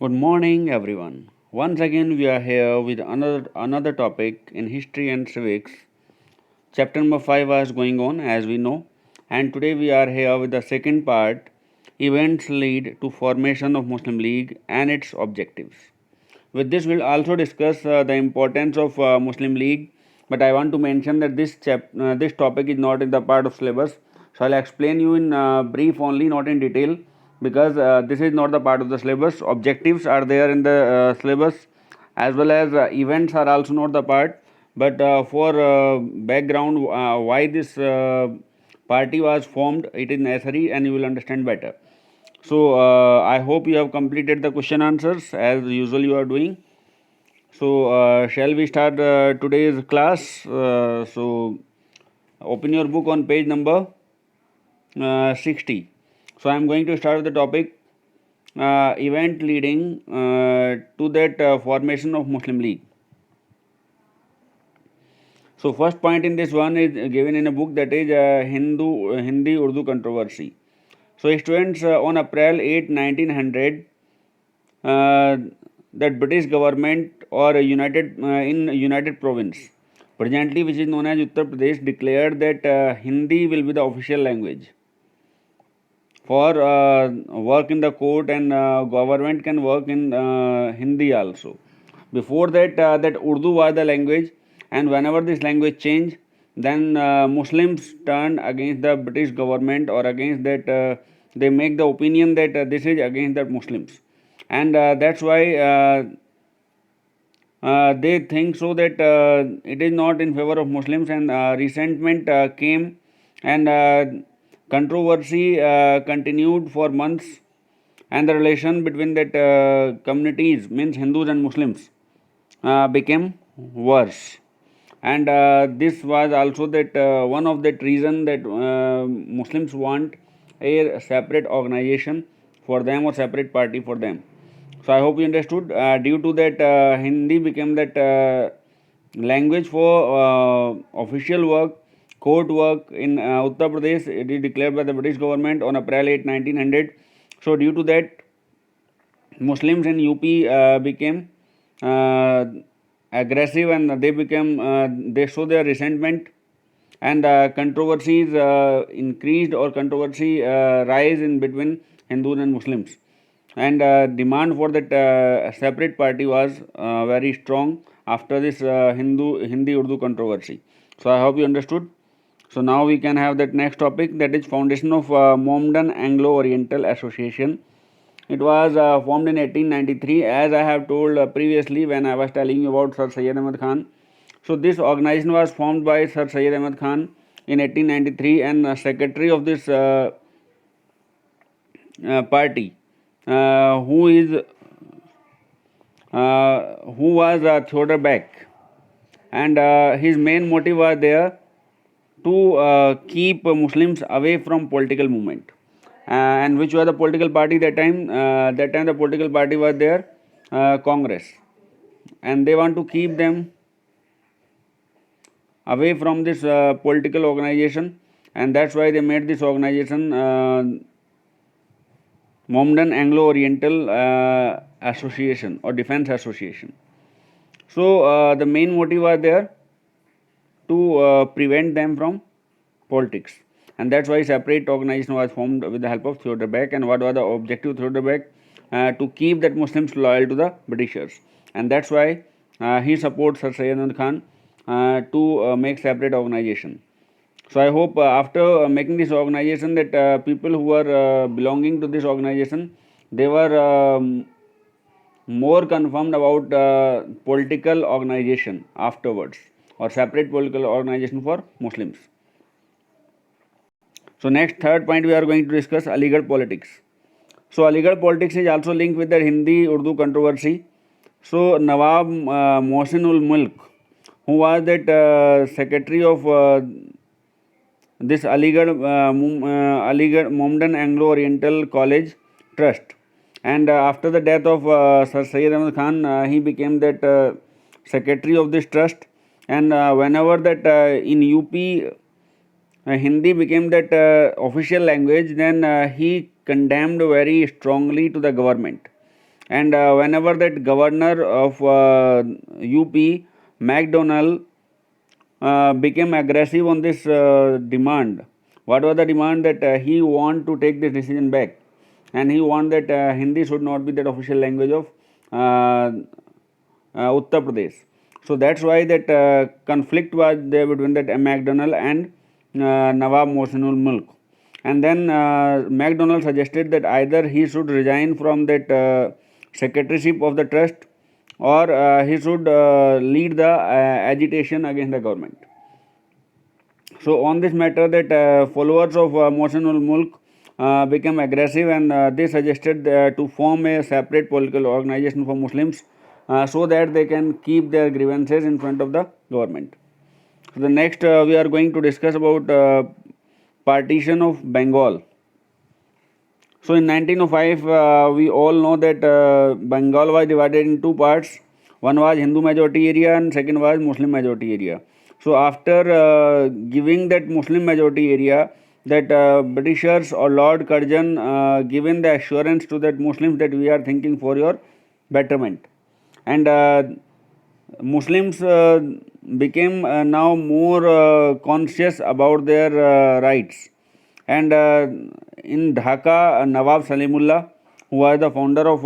Good morning, everyone. Once again, we are here with another topic in history and civics. Chapter number 5 was going on, as we know, and today we are here with the second part events lead to formation of Muslim League and its objectives. With this, we'll also discuss the importance of Muslim League, but I want to mention that this topic is not in the part of syllabus, so I'll explain you in brief only, not in detail, because this is not the part of the syllabus. Objectives are there in the syllabus, as well as events are also not the part. But for background, why this party was formed, it is necessary, and you will understand better. So I hope you have completed the question answers as usual you are doing. So shall we start today's class? So open your book on page number 60. So I am going to start with the topic event leading to that formation of Muslim League. So first point in this one is given in a book, that is Hindi Urdu controversy. So students, on April 8, 1900, uh, that British government or in United Province, presently which is known as Uttar Pradesh, declared that Hindi will be the official language for work in the court, and government can work in Hindi also. Before that, that Urdu was the language, and whenever this language changed, then Muslims turned against the British government, or against that they make the opinion that this is against the Muslims, and that's why they think so that it is not in favor of Muslims, and resentment came, and controversy continued for months, and the relation between that communities, means Hindus and Muslims, became worse. And this was also that one of that reason that Muslims want a separate organization for them, or separate party for them. So I hope you understood. Due to that, Hindi became that language for official work, court work in Uttar Pradesh. It is declared by the British government on April 8, 1900. So due to that, Muslims in UP became uh, aggressive, and they show their resentment, and controversies increased, or controversy rise in between Hindus and Muslims, and demand for that separate party was very strong after this Hindi Urdu controversy. So I hope you understood. So now we can have that next topic, that is foundation of Mohammedan Anglo Oriental Association. It was formed in 1893, as I have told previously when I was telling you about Sir Syed Ahmad Khan. So this organization was formed by Sir Syed Ahmad Khan in 1893, and secretary of this party, who was Theodore Beck, and his main motive was there to keep Muslims away from political movement. And which was the political party that time? That time the political party was there, Congress, and they want to keep them away from this political organization, and that's why they made this organization Mohammedan Anglo Oriental Association, or Defense Association. So the main motive was there to prevent them from politics, and that's why separate organization was formed with the help of Theodore Beck. And what was the objective of Theodore Beck? To keep that Muslims loyal to the Britishers, and that's why he supports Sir Syed Ahmad Khan to make separate organization. So I hope after making this organization, that people who were belonging to this organization, they were more confirmed about political organization afterwards, or separate political organization for Muslims. So next, third point, we are going to discuss Aligarh politics. So Aligarh politics is also linked with the Hindi Urdu controversy. So Nawab Mohsin ul Mulk, who was that secretary of this Aligarh Mohammedan Anglo Oriental College Trust, and after the death of Sir Syed Ahmad Khan, he became that secretary of this trust, and whenever that in UP Hindi became that official language, then he condemned very strongly to the government, And whenever that governor of UP, McDonald, became aggressive on this demand. What was the demand? That he want to take this decision back, and he want that Hindi should not be that official language of Uttar Pradesh. So that's why that conflict was there between that McDonald and Nawab Mohsinul Mulk. And then McDonald suggested that either he should resign from that secretaryship of the trust, or he should lead the agitation against the government. So on this matter, that followers of Mohsinul Mulk became aggressive, and they suggested to form a separate political organization for Muslims so that they can keep their grievances in front of the government. So the next we are going to discuss about partition of Bengal. So in 1905, we all know that Bengal was divided in two parts. One was Hindu majority area and second was Muslim majority area. So after giving that Muslim majority area, that Britishers or Lord Curzon given the assurance to that Muslims that we are thinking for your betterment. And Muslims became now more conscious about their rights. And in Dhaka, Nawab Salimullah, who was the founder of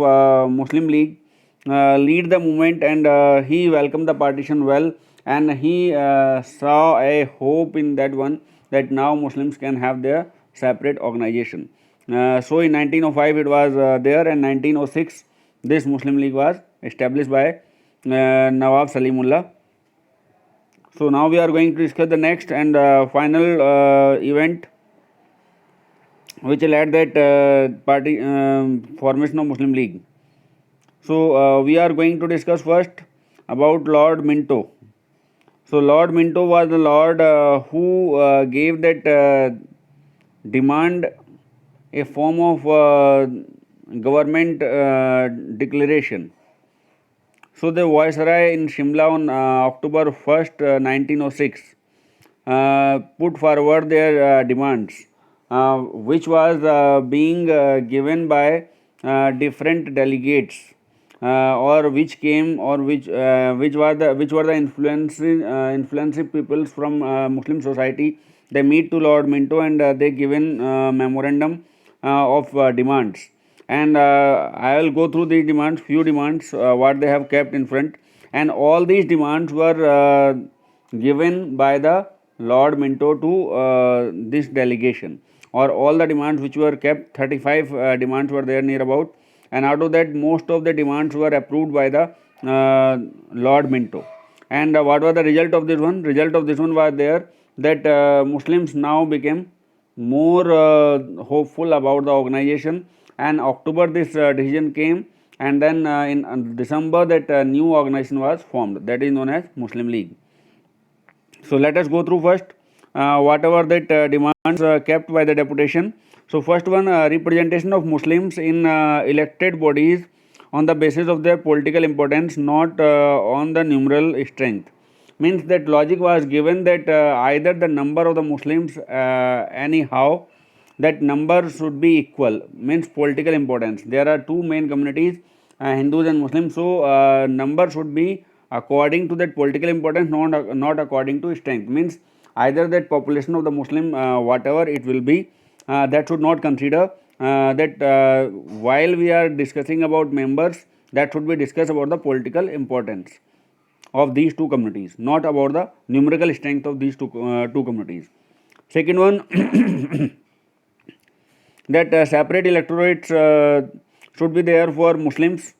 Muslim League, lead the movement, and he welcomed the partition well, and he saw a hope in that one, that now Muslims can have their separate organization. So in 1905 it was there, and 1906 this Muslim League was established by Nawab Salimullah. So now we are going to discuss the next and final event which led that party formation of Muslim League. So we are going to discuss first about Lord Minto. So Lord Minto was the Lord who gave that demand a form of government declaration. So the Viceroy in Shimla on October 1st, 1906 put forward their demands, which was being given by different delegates, or which came, or which were the influential peoples from Muslim society. They meet to Lord Minto, and they given memorandum of demands. And I will go through these demands, few demands what they have kept in front, and all these demands were given by the Lord Minto to this delegation, or all the demands which were kept, 35 demands were there near about, and out of that most of the demands were approved by the Lord Minto. And what was the result of this one? Result of this one was there that Muslims now became more hopeful about the organization, and October this decision came, and then in December that new organization was formed, that is known as Muslim League. So let us go through first whatever that demands kept by the deputation. So first one, representation of Muslims in elected bodies on the basis of their political importance, not on the numeral strength. Means that logic was given that either the number of the Muslims anyhow, that number should be equal, means political importance. There are two main communities, Hindus and Muslims, so number should be according to that political importance, not according to strength. Means either that population of the Muslim, whatever it will be, that should not consider that while we are discussing about members, that should be discussed about the political importance of these two communities, not about the numerical strength of these two communities. Second one, that separate electorates should be there for Muslims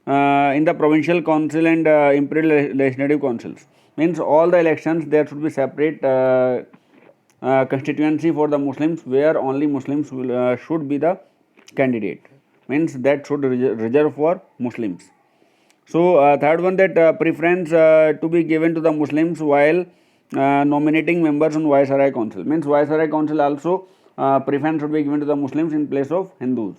in the provincial council and imperial legislative councils. Means all the elections there should be separate constituency for the Muslims, where only Muslims will, should be the candidate. Means that should reserve for Muslims. So third one, that preference to be given to the Muslims while nominating members on Viceroy Council. Means Viceroy Council also preference should be given to the Muslims in place of Hindus.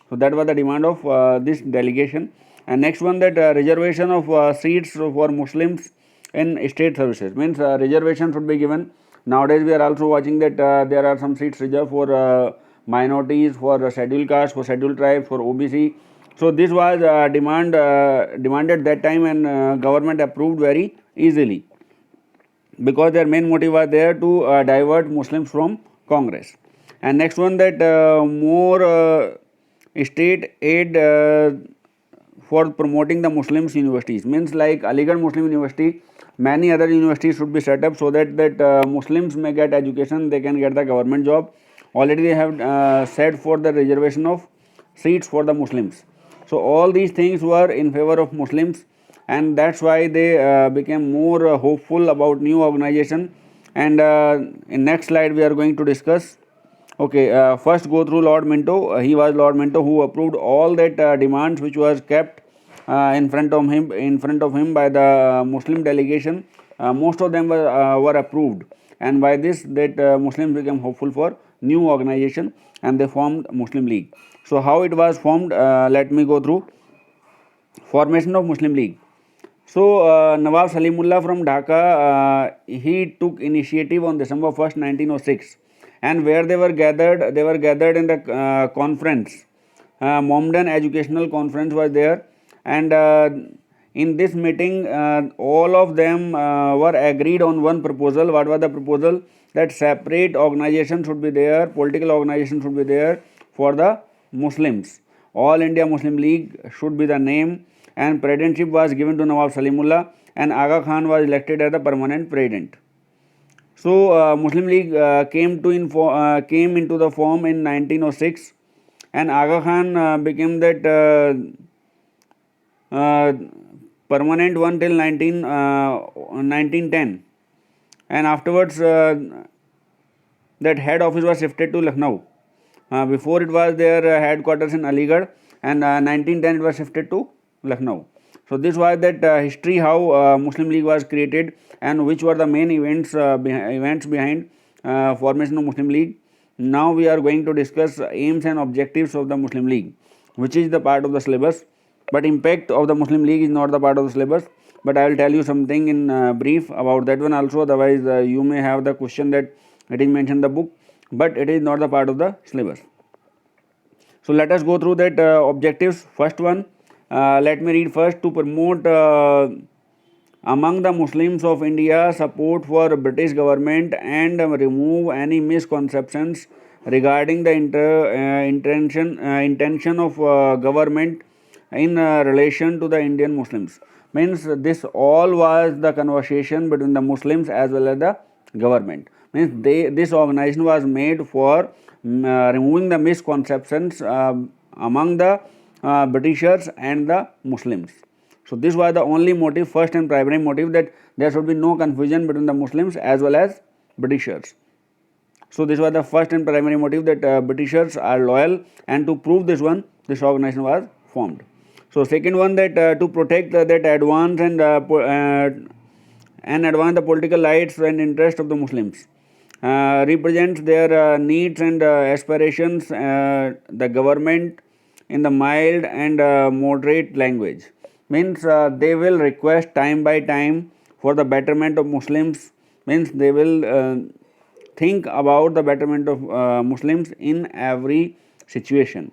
So that was the demand of this delegation. And next one, that reservation of seats for Muslims in state services. Means reservation should be given. Nowadays we are also watching that there are some seats reserved for minorities, for scheduled castes, for scheduled tribes, for OBC. So this was demanded that time, and government approved very easily, because their main motive was there to divert Muslims from Congress. And next one, that more state aid for promoting the Muslims universities, means like Aligarh Muslim University, many other universities should be set up so that Muslims may get education, they can get the government job. Already they have said for the reservation of seats for the Muslims. So all these things were in favor of Muslims, and that's why they became more hopeful about new organization. And in next slide we are going to discuss. Okay, first go through Lord Minto. He was Lord Minto who approved all that demands which was kept in front of him by the Muslim delegation. Most of them were approved, and by this that Muslims became hopeful for new organization, and they formed Muslim League. So how it was formed? Let me go through. Formation of Muslim League. So Nawab Salimullah from Dhaka, he took initiative on December 1st, 1906, and where they were gathered in the conference. Mohammedan Educational Conference was there, and in this meeting, all of them were agreed on one proposal. What was the proposal? That separate organization should be there, political organization should be there for the Muslims. All India Muslim League should be the name, and presidentship was given to Nawab Salimullah, and Aga Khan was elected as the permanent president. So Muslim League came into the form in 1906, and Aga Khan became that permanent one till 1910, and afterwards that head office was shifted to Lucknow. Before it was their headquarters in Aligarh, and 1910 it was shifted to Lucknow. So this was that history how Muslim League was created, and which were the main events behind formation of Muslim League. Now we are going to discuss aims and objectives of the Muslim League, which is the part of the syllabus, but impact of the Muslim League is not the part of the syllabus. But I will tell you something in brief about that one also, otherwise you may have the question that it is mentioned in the book, but it is not the part of the syllabus. So let us go through that objectives. First one, let me read first. To promote among the Muslims of India support for British government and remove any misconceptions regarding the intention of government in relation to the Indian Muslims. Means this all was the conversation between the Muslims as well as the government. Means this organization was made for removing the misconceptions among the Britishers and the Muslims. So this was the only motive, first and primary motive, that there should be no confusion between the Muslims as well as Britishers. So this was the first and primary motive, that Britishers are loyal, and to prove this one, this organization was formed. So second one, that to protect that advance and advance the political rights and interest of the Muslims, represents their needs and aspirations, the government in the mild and moderate language. Means they will request time by time for the betterment of Muslims. Means they will think about the betterment of Muslims in every situation.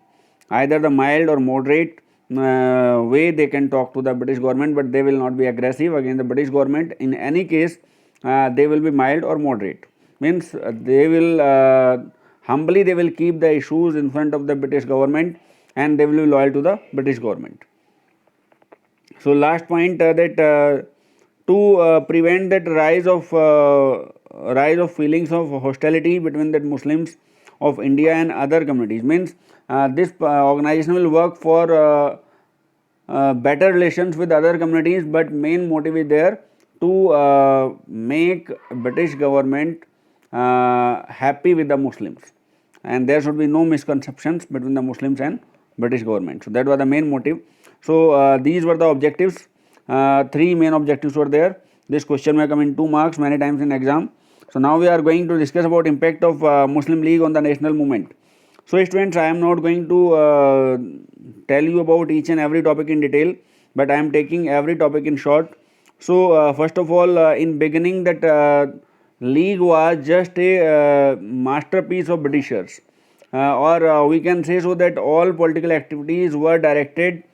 Either the mild or moderate way they can talk to the British government, but they will not be aggressive against the British government. In any case, they will be mild or moderate. Means they will humbly they will keep the issues in front of the British government, and they will be loyal to the British government. So last point, that to prevent that rise of feelings of hostility between the Muslims of India and other communities. Means this organization will work for better relations with other communities, but main motive is there to make British government happy with the Muslims, and there should be no misconceptions between the Muslims and British government. So that was the main motive. So these were the objectives. Three main objectives were there. This question may come in 2 marks many times in exam. So now we are going to discuss about impact of Muslim League on the national movement. So students, I am not going to tell you about each and every topic in detail, but I am taking every topic in short. So first of all, in beginning, that league was just a masterpiece of Britishers. or we can say so that all political activities were directed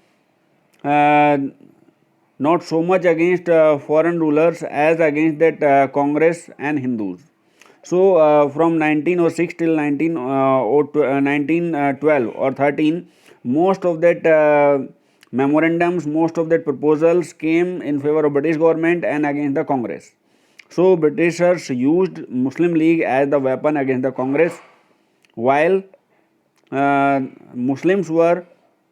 not so much against foreign rulers as against that Congress and Hindus. So from 1906 till 1912 or 13, most of that memorandums, most of that proposals came in favor of British government and against the Congress. So Britishers used Muslim League as the weapon against the Congress, while Muslims were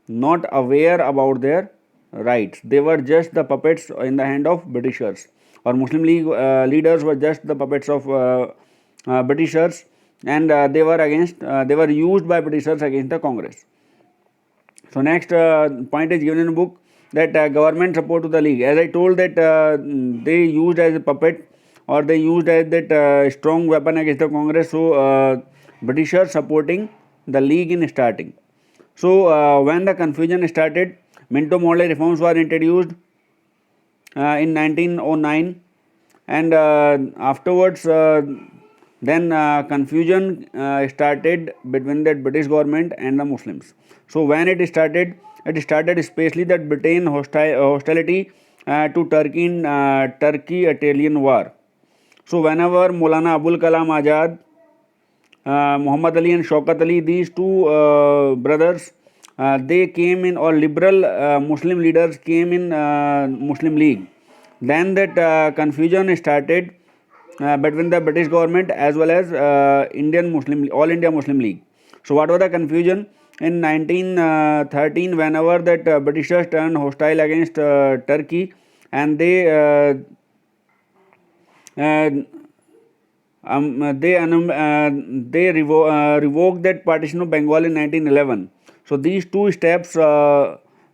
not aware about their rights. They were just the puppets in the hand of Britishers, or Muslim League leaders were just the puppets of Britishers, and they were used by Britishers against the Congress. So next point is given in the book, that government support to the league. As I told that they used as a puppet, or they used as that strong weapon against the Congress. So Britishers supporting the league in starting. So when the confusion started, Minto Morley reforms were introduced in 1909, and afterwards then confusion started between the British government and the Muslims. So when it started especially that Britain hostility to Turkey in Turkey-Italian war. So whenever Maulana Abul Kalam Azad, Muhammad Ali and Shaukat Ali, these two brothers, they came in, or liberal Muslim leaders came in Muslim League. Then that confusion started between the British government as well as All India Muslim League. So what was the confusion? In 1913, whenever that Britishers turned hostile against Turkey, and they revoked that partition of Bengal in 1911. So these two steps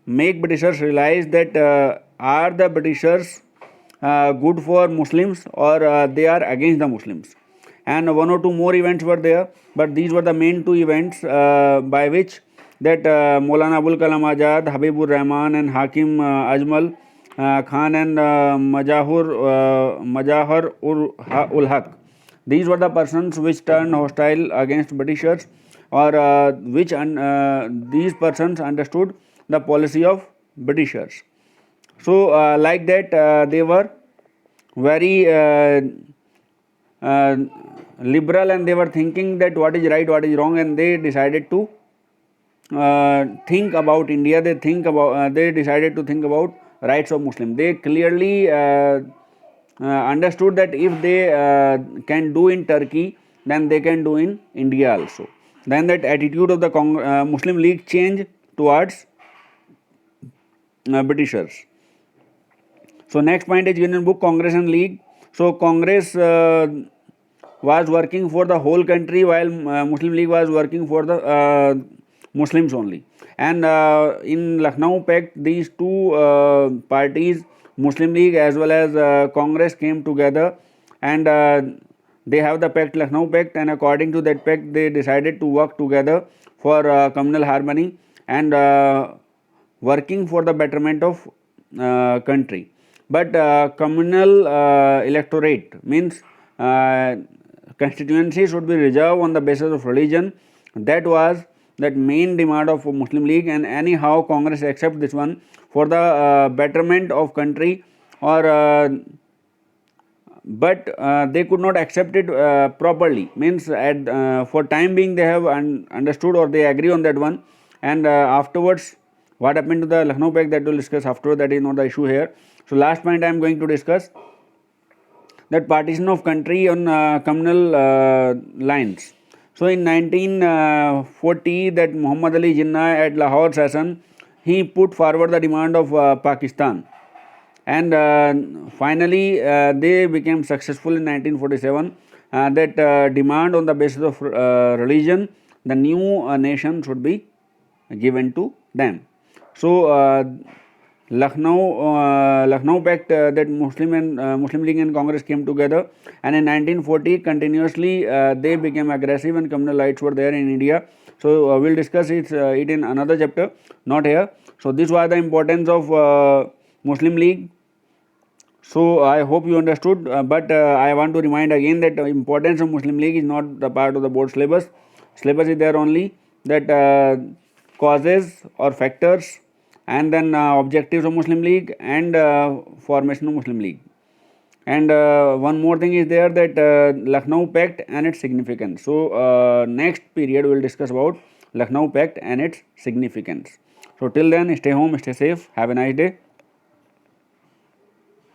make Britishers realize that are the Britishers good for Muslims, or they are against the Muslims. And one or two more events were there, but these were the main two events by which that Maulana Abul Kalam Azad, Habibur Rahman and Hakim Ajmal Khan and Majahar ul Haq. These were the persons which turned hostile against Britishers, or which these persons understood the policy of Britishers. So like that they were very liberal, and they were thinking that what is right, what is wrong, and they decided to think about India. They decided to think about rights of Muslim. They clearly understood that if they can do in Turkey, then they can do in India also. Then that attitude of the Muslim League changed towards Britishers. So next point is Union book, Congress and League. So Congress was working for the whole country, while Muslim League was working for the Muslims only. And in Lucknow Pact, these two parties, Muslim League as well as Congress, came together, and they have the pact, Lucknow Pact, and according to that pact they decided to work together for communal harmony and working for the betterment of country. But communal electorate means constituency should be reserved on the basis of religion. That was that main demand of Muslim League, and anyhow Congress accept this one for the betterment of country, or but they could not accept it properly, means for time being they have understood, or they agree on that one, and afterwards what happened to the Lucknow Pact, that we will discuss afterwards. That is not the issue here. So last point I am going to discuss, that partition of country on communal lines. So in 1940, that Muhammad Ali Jinnah at Lahore session, he put forward the demand of Pakistan, and finally they became successful in 1947. That demand on the basis of religion, the new nation should be given to them. So Lucknow Pact, that Muslim League and Congress came together, and in 1940 continuously they became aggressive, and communal rights were there in India. So we'll discuss it in another chapter, not here. So this was the importance of Muslim League. So I hope you understood, but I want to remind again that the importance of Muslim League is not the part of the board syllabus. syllabus is there only, that causes or factors, and then objectives of Muslim League, and formation of Muslim League. And one more thing is there, that Lucknow Pact and its significance. So next period we will discuss about Lucknow Pact and its significance. So till then, stay home, stay safe, have a nice day.